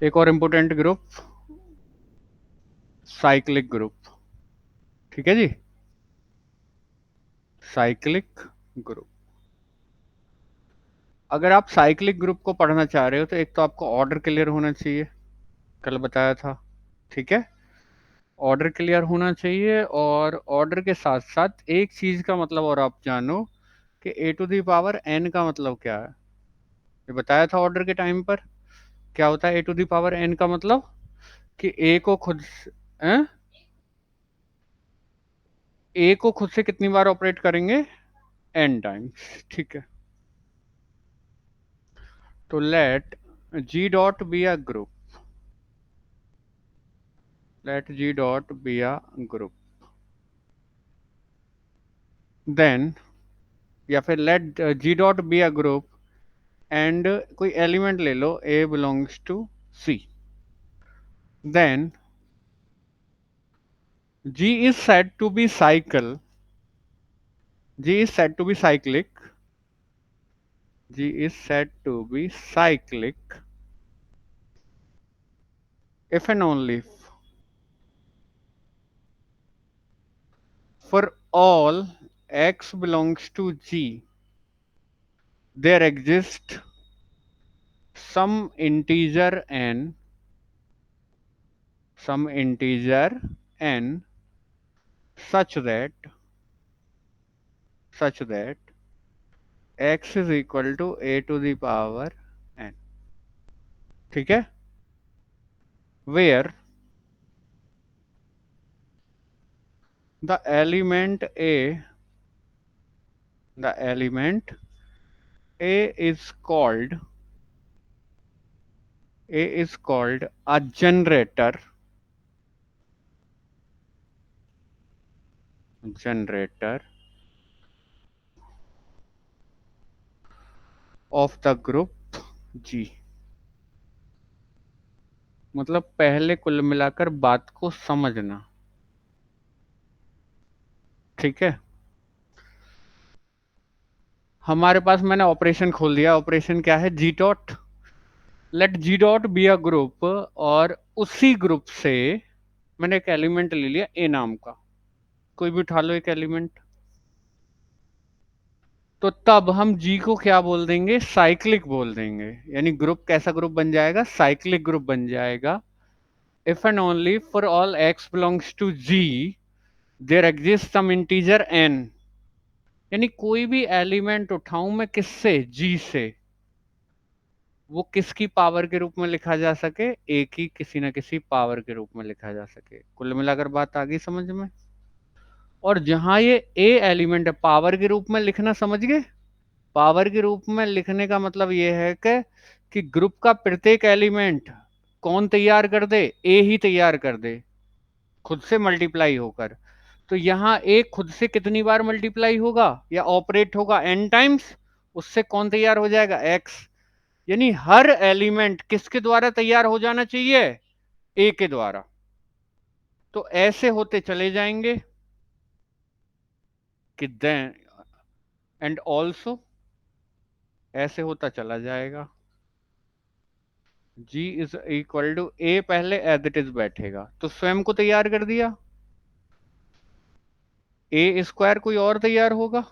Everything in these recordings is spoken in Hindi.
एक और इंपोर्टेंट ग्रुप, साइक्लिक ग्रुप। ठीक है जी, साइक्लिक ग्रुप। अगर आप साइक्लिक ग्रुप को पढ़ना चाह रहे हो तो एक तो आपको ऑर्डर क्लियर होना चाहिए, कल बताया था। ठीक है, ऑर्डर क्लियर होना चाहिए, और ऑर्डर के साथ साथ एक चीज का मतलब और आप जानो कि ए टू दी पावर एन का मतलब क्या है। ये बताया था ऑर्डर के टाइम पर। क्या होता है ए टू दी पावर एन का मतलब? कि ए को खुद ए को खुद से कितनी बार ऑपरेट करेंगे? N times. ठीक है, तो let G dot be a group, let G dot be a group, then, या फिर let G dot be a group and कोई एलिमेंट ले लो a belongs to c, then G is said to be cycle, G is said to be cyclic, G is said to be cyclic if and only for all x belongs to G, there exists some integer n, some integer n, such that, such that x is equal to a to the power n. ठीक है, where the element a, the element a is called, a is called a generator, generator of the group G। मतलब पहले कुल मिलाकर बात को समझना। ठीक है, हमारे पास मैंने ऑपरेशन खोल दिया। ऑपरेशन क्या है? G dot, let G dot be a group, और उसी ग्रुप से मैंने एक एलिमेंट ले लिया ए नाम का, कोई भी उठा लो एक एलिमेंट। तो तब हम जी को क्या बोल देंगे? साइक्लिक बोल देंगे। यानी ग्रुप कैसा ग्रुप बन जाएगा? साइक्लिक ग्रुप बन जाएगा। If and only for all x belongs to G there exist some integer n. यानी कोई भी एलिमेंट उठाऊं मैं किससे? जी से, वो किसकी पावर के रूप में लिखा जा सके? ए की किसी ना किसी पावर के रूप में लिखा जा सके। कुल मिलाकर बात आ गई समझ में? और जहां ये ए एलिमेंट है, पावर के रूप में लिखना समझ गए? पावर के रूप में लिखने का मतलब ये है कि ग्रुप का प्रत्येक एलिमेंट कौन तैयार कर दे? ए ही तैयार कर दे, खुद से मल्टीप्लाई होकर। तो यहाँ ए खुद से कितनी बार मल्टीप्लाई होगा या ऑपरेट होगा? N times. उससे कौन तैयार हो जाएगा? एक्स। यानी हर एलिमेंट किसके द्वारा तैयार हो जाना चाहिए? ए के द्वारा। तो ऐसे होते चले जाएंगे कि देन एंड ऑल्सो, ऐसे होता चला जाएगा। जी इज इक्वल टू ए, पहले एज इट इज बैठेगा तो स्वयं को तैयार कर दिया। ए स्क्वायर कोई और तैयार होगा,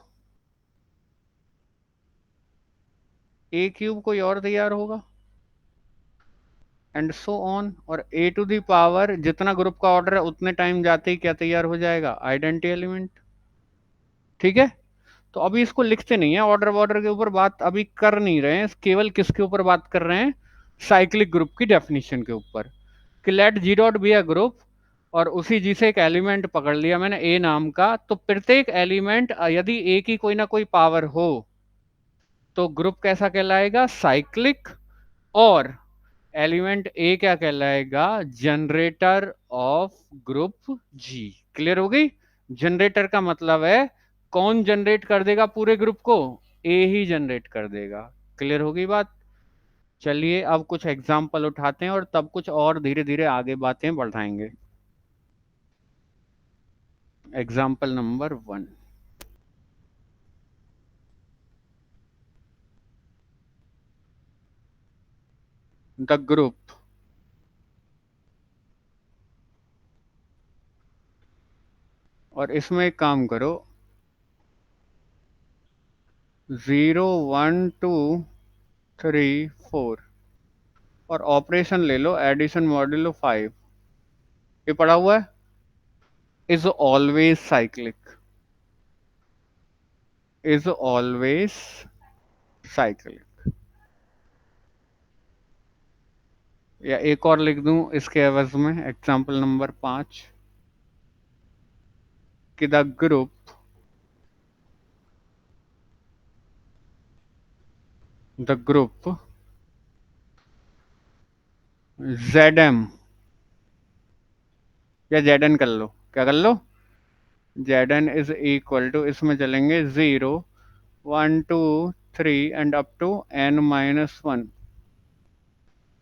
ए क्यूब कोई और तैयार होगा, एंड सो ऑन। और ए टू दी पावर जितना ग्रुप का ऑर्डर है उतने टाइम जाते ही क्या तैयार हो जाएगा? Identity element. ठीक है, तो अभी इसको लिखते नहीं है, ऑर्डर वॉर्डर के ऊपर बात अभी कर नहीं रहे हैं, केवल किसके ऊपर बात कर रहे हैं? साइक्लिक ग्रुप की डेफिनेशन के ऊपर। कि let G dot be a group, और उसी जी से एक एलिमेंट पकड़ लिया मैंने ए नाम का, तो प्रत्येक एलिमेंट यदि ए की कोई ना कोई पावर हो तो ग्रुप कैसा कहलाएगा? साइक्लिक। और एलिमेंट ए क्या कहलाएगा? Generator of group G. Clear हो गई? जनरेटर का मतलब है कौन जनरेट कर देगा पूरे ग्रुप को? ए ही जनरेट कर देगा। क्लियर हो गई बात? चलिए अब कुछ एग्जाम्पल उठाते हैं और तब कुछ और धीरे धीरे आगे बातें बढ़ाएंगे। एग्जाम्पल नंबर 1, द ग्रुप और इसमें एक काम करो, 0 1 2 3 4 और ऑपरेशन ले लो, एडिशन मॉड्यूलो 5, ये पढ़ा हुआ है, is always cyclic, is always cyclic. या एक और लिख दूं इसके एवज में, एग्जाम्पल नंबर 5, कि द ग्रुप ZM, या ZN कर लो, क्या कर लो, ZN इज इक्वल टू, इसमें चलेंगे 0 1 2 3 एंड अप टू n-1,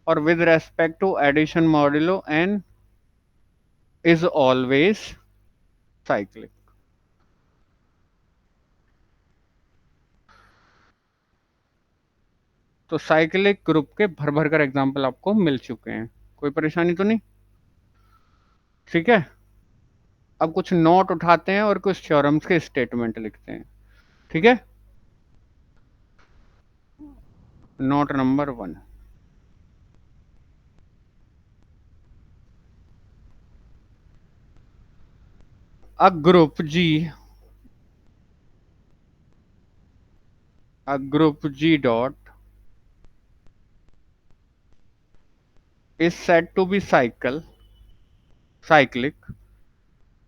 और with respect to addition modulo n is always cyclic. तो साइक्लिक ग्रुप के भर भर कर एग्जाम्पल आपको मिल चुके हैं, कोई परेशानी तो नहीं? ठीक है, अब कुछ नोट उठाते हैं और कुछ थ्योरम्स के स्टेटमेंट लिखते हैं। ठीक है, note number 1, a group G, a group G dot is said to be cyclic,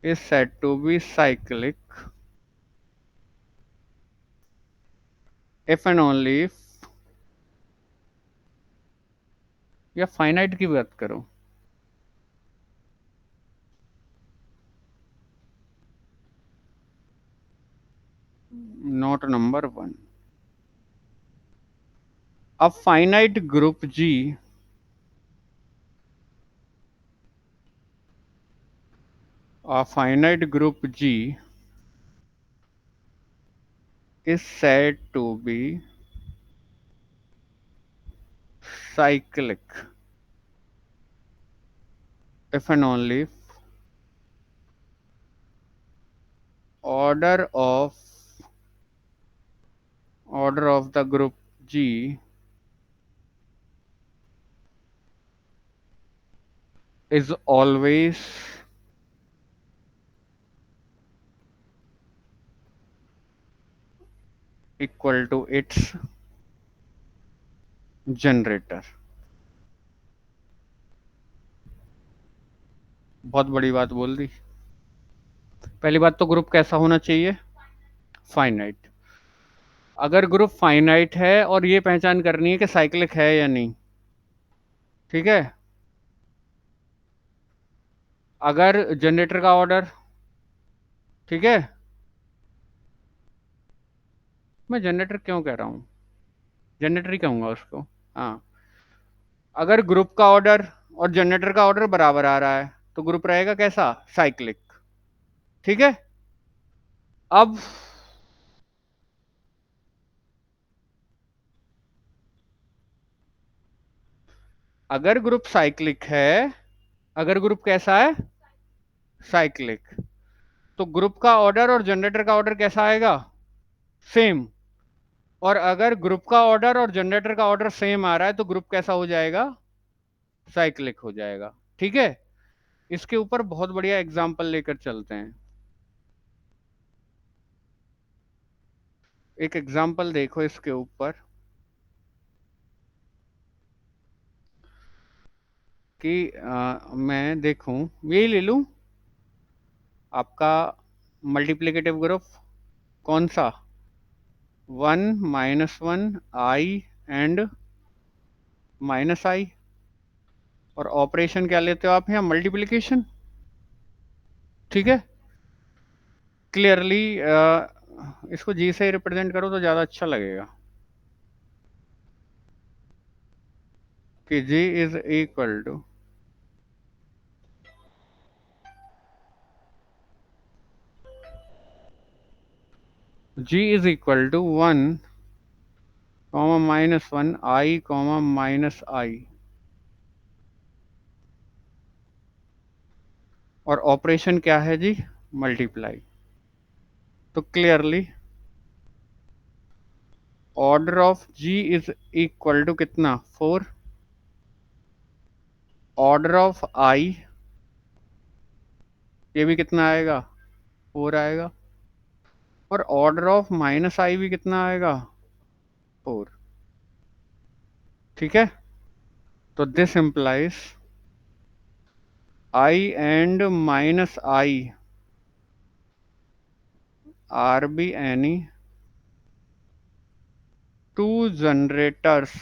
is said to be cyclic if and only if, या फाइनाइट की बात करो, note number 1, a finite group G, a finite group G is said to be cyclic if and only if order of the group G is always equal to its generator. बहुत बड़ी बात बोल दी। पहली बात तो ग्रुप कैसा होना चाहिए, फाइनाइट। अगर ग्रुप फाइनाइट है और ये पहचान करनी है कि साइक्लिक है या नहीं, ठीक है। अगर जनरेटर का ऑर्डर, ठीक है, मैं जनरेटर क्यों कह रहा हूं, जनरेटर ही कहूंगा उसको, हाँ। अगर ग्रुप का ऑर्डर और जनरेटर का ऑर्डर बराबर आ रहा है तो ग्रुप रहेगा कैसा, साइक्लिक। ठीक है, अब अगर ग्रुप साइक्लिक है, अगर ग्रुप कैसा है, साइक्लिक, तो ग्रुप का ऑर्डर और जनरेटर का ऑर्डर कैसा आएगा, सेम। और अगर ग्रुप का ऑर्डर और जनरेटर का ऑर्डर सेम आ रहा है तो ग्रुप कैसा हो जाएगा, साइक्लिक हो जाएगा। ठीक है, इसके ऊपर बहुत बढ़िया एग्जांपल लेकर चलते हैं। एक एग्जांपल देखो इसके ऊपर कि मैं देखूं, यही ले लूं आपका मल्टीप्लिकेटिव ग्रुप, कौन सा, 1 - 1 I एंड -I, और ऑपरेशन क्या लेते हो आप यहाँ, मल्टीप्लिकेशन। ठीक है, क्लियरली इसको जी से रिप्रेजेंट करो तो ज़्यादा अच्छा लगेगा कि G is equal to, G is equal to 1, -1 I, -I, और ऑपरेशन क्या है जी, मल्टीप्लाई। तो clearly order of G is equal to कितना, 4। ऑर्डर ऑफ आई, ये भी कितना आएगा, 4 आएगा। और ऑर्डर ऑफ माइनस आई भी कितना आएगा, 4। ठीक है। तो this implies i and minus i are be any two generators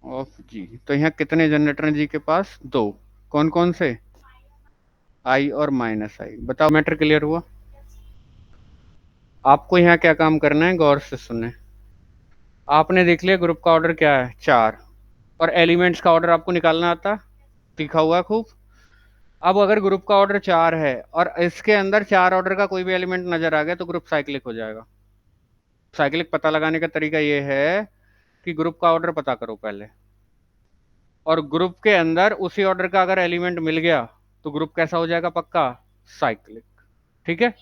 of G. तो यहाँ कितने जनरेटर हैं जी के पास, 2। कौन कौन से, आई और माइनस आई। बताओ मैटर क्लियर हुआ। आपको यहाँ क्या काम करना है, गौर से सुने। आपने देख लिया ग्रुप का ऑर्डर क्या है, 4। और एलिमेंट्स का ऑर्डर आपको निकालना आता, लिखा हुआ है खूब। अब अगर ग्रुप का ऑर्डर 4 है और इसके अंदर 4 ऑर्डर का कोई भी एलिमेंट नजर आ गया तो ग्रुप साइक्लिक हो जाएगा। साइक्लिक पता लगाने का तरीका ये है कि ग्रुप का ऑर्डर पता करो पहले, और ग्रुप के अंदर उसी ऑर्डर का अगर एलिमेंट मिल गया तो ग्रुप कैसा हो जाएगा, पक्का साइक्लिक। ठीक है,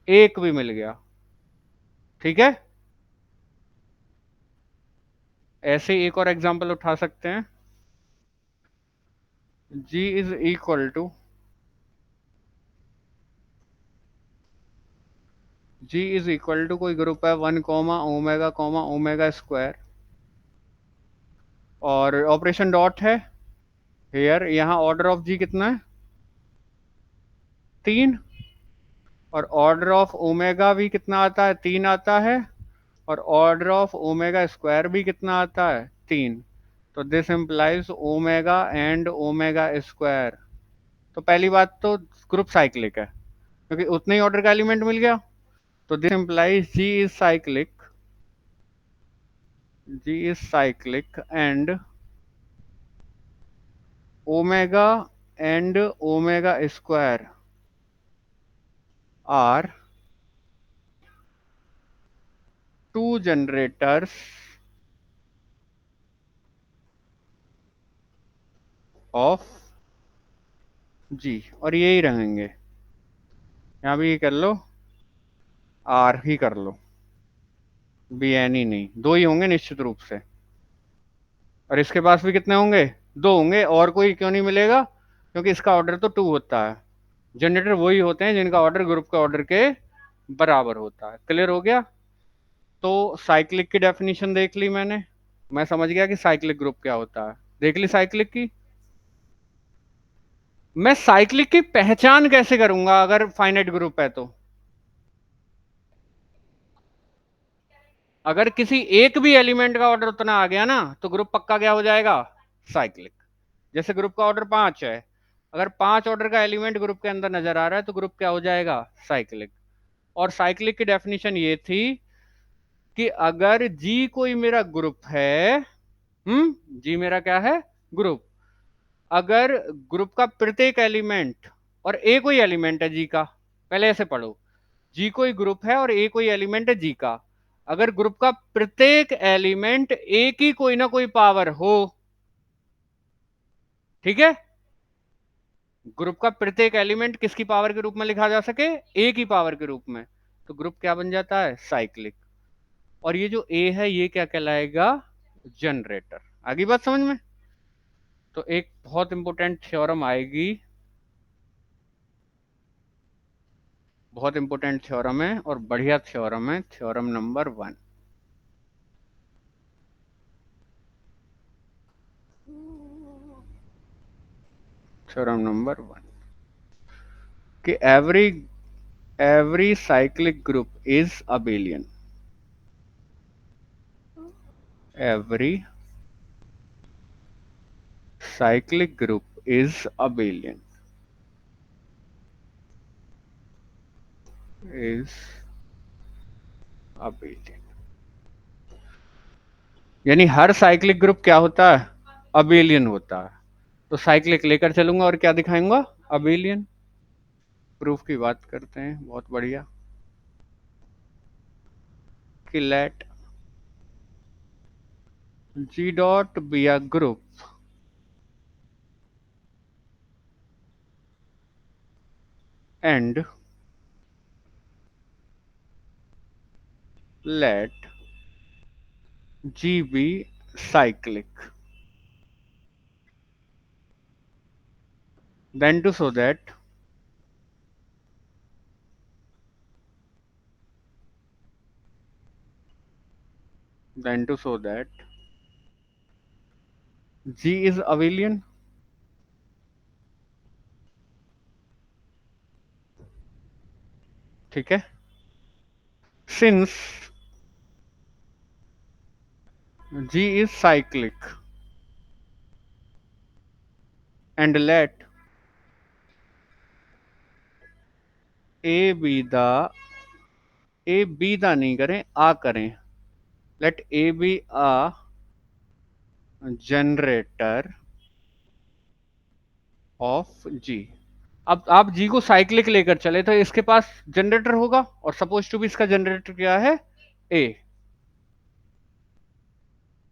एक भी मिल गया, ठीक है। ऐसे एक और एग्जांपल उठा सकते हैं। G is equal to, G is equal to कोई ग्रुप है 1 कॉमा ओमेगा स्क्वायर, और ऑपरेशन डॉट है हेयर। यहाँ ऑर्डर ऑफ जी कितना है, 3। और ऑर्डर ऑफ ओमेगा भी कितना आता है, 3 आता है। और ऑर्डर ऑफ ओमेगा स्क्वायर भी कितना आता है, 3। तो this implies omega and omega square. तो पहली बात तो ग्रुप साइक्लिक है क्योंकि उतने ही ऑर्डर का एलिमेंट मिल गया। तो this implies G is cyclic, G is cyclic and omega and omega square are two generators of G. और यही रहेंगे, यहाँ भी ये कर लो, आर ही कर लो, बी एन ही नहीं, 2 ही होंगे निश्चित रूप से। और इसके पास भी कितने होंगे, 2 होंगे। और कोई क्यों नहीं मिलेगा, क्योंकि इसका ऑर्डर तो 2 होता है। जनरेटर वही होते हैं जिनका ऑर्डर ग्रुप के ऑर्डर के बराबर होता है। क्लियर हो गया। तो साइक्लिक की डेफिनेशन देख ली मैंने, मैं समझ गया कि साइक्लिक ग्रुप क्या होता है। देख ली साइक्लिक की। मैं साइक्लिक की पहचान कैसे करूंगा अगर फाइनाइट ग्रुप है तो, अगर किसी एक भी एलिमेंट का ऑर्डर उतना आ गया ना तो ग्रुप पक्का क्या हो जाएगा, साइक्लिक। जैसे ग्रुप का ऑर्डर 5 है, अगर 5 ऑर्डर का एलिमेंट ग्रुप के अंदर नजर आ रहा है तो ग्रुप क्या हो जाएगा, साइक्लिक। और साइक्लिक की डेफिनेशन ये थी कि अगर जी कोई मेरा ग्रुप है, जी मेरा क्या है, ग्रुप। अगर ग्रुप का प्रत्येक एलिमेंट, और ए कोई एलिमेंट है जी का, पहले ऐसे पढ़ो, जी कोई ग्रुप है और ए कोई एलिमेंट है जी का। अगर ग्रुप का प्रत्येक एलिमेंट ए की कोई ना कोई पावर हो, ठीक है, ग्रुप का प्रत्येक एलिमेंट किसकी पावर के रूप में लिखा जा सके, ए की पावर के रूप में, तो ग्रुप क्या बन जाता है, साइक्लिक। और ये जो ए है ये क्या कहलाएगा, जनरेटर। आगे बात समझ में। तो एक बहुत इंपॉर्टेंट थ्योरम आएगी, बहुत इंपॉर्टेंट थ्योरम है और बढ़िया थ्योरम है, थ्योरम नंबर 1। थ्योरम नंबर 1 कि every cyclic group is abelian. Every cyclic group is abelian, is abelian। यानी हर साइक्लिक ग्रुप क्या होता है, अबेलियन होता है। तो साइक्लिक लेकर चलूंगा और क्या दिखाऊंगा, अबेलियन। प्रूफ की बात करते हैं, बहुत बढ़िया। कि let G dot be a group and let G be cyclic. Then to show that then to show that G is abelian. ठीक है, since G is cyclic and let A be the A be the नहीं करें, आ करें, let A be a generator of G. अब आप जी को साइक्लिक लेकर चले तो इसके पास जनरेटर होगा, और सपोज टू भी इसका जनरेटर क्या है, ए।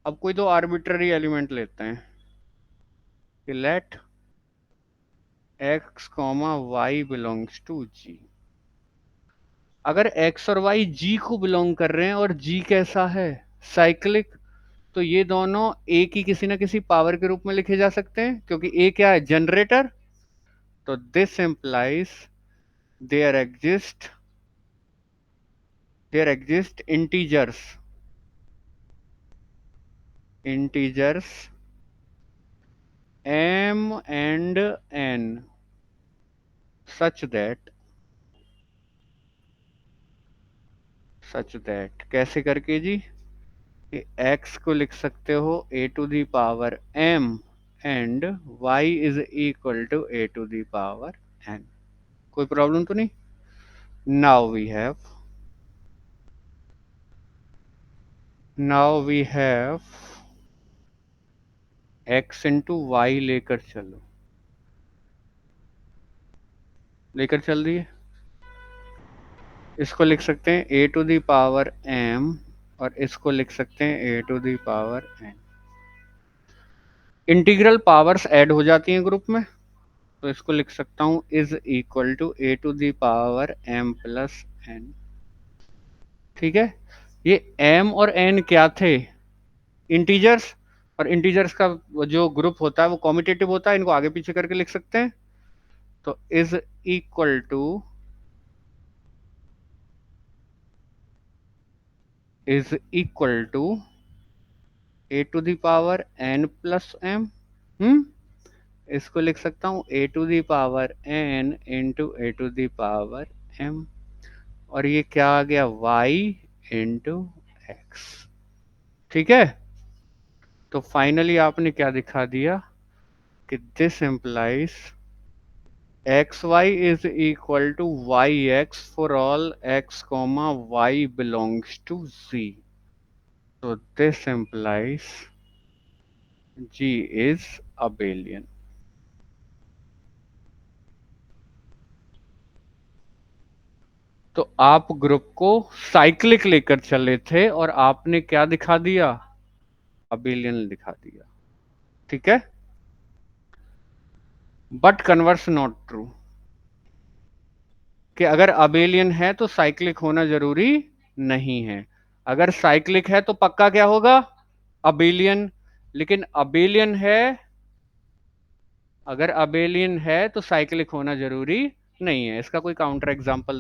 अब कोई दो आर्बिट्ररी एलिमेंट लेते हैं कि let x comma y belongs to G. अगर एक्स और वाई जी को बिलोंग कर रहे हैं और जी कैसा है, साइक्लिक, तो ये दोनों ए की किसी ना किसी पावर के रूप में लिखे जा सकते हैं, क्योंकि ए क्या है, जनरेटर। तो this implies there exist integers m and n such that कैसे करके जी, कि x को लिख सकते हो a to the power m and y is equal to a to the power n। कोई प्रॉब्लम तो नहीं। Now we have x into y लेकर चल दिए। इसको लिख सकते हैं a to the power m और इसको लिख सकते हैं a to the power n। Integral powers add हो जाती हैं ग्रुप में, तो इसको लिख सकता हूं is equal to a to the power m plus n। ठीक है, ये m और n क्या थे, इंटीजर्स, और इंटीजर्स का जो ग्रुप होता है वो कॉम्यूटेटिव होता है, इनको आगे पीछे करके लिख सकते हैं। तो equal to is equal to a to the power n plus m। इसको लिख सकता हूँ a to the power n into a to the power m, और ये क्या आ गया, y इंटू एक्स। ठीक है, तो फाइनली आपने क्या दिखा दिया कि this implies x y is equal to y x for all x comma y belongs to G. तो this implies G is abelian. तो आप ग्रुप को साइक्लिक लेकर चले थे और आपने क्या दिखा दिया, अबेलियन दिखा दिया। ठीक है, बट कन्वर्स नॉट ट्रू, कि अगर अबेलियन है तो साइक्लिक होना जरूरी नहीं है। अगर साइक्लिक है तो पक्का क्या होगा, अबेलियन। लेकिन अबेलियन है, अगर अबेलियन है तो साइक्लिक होना जरूरी नहीं है। इसका कोई काउंटर एग्जांपल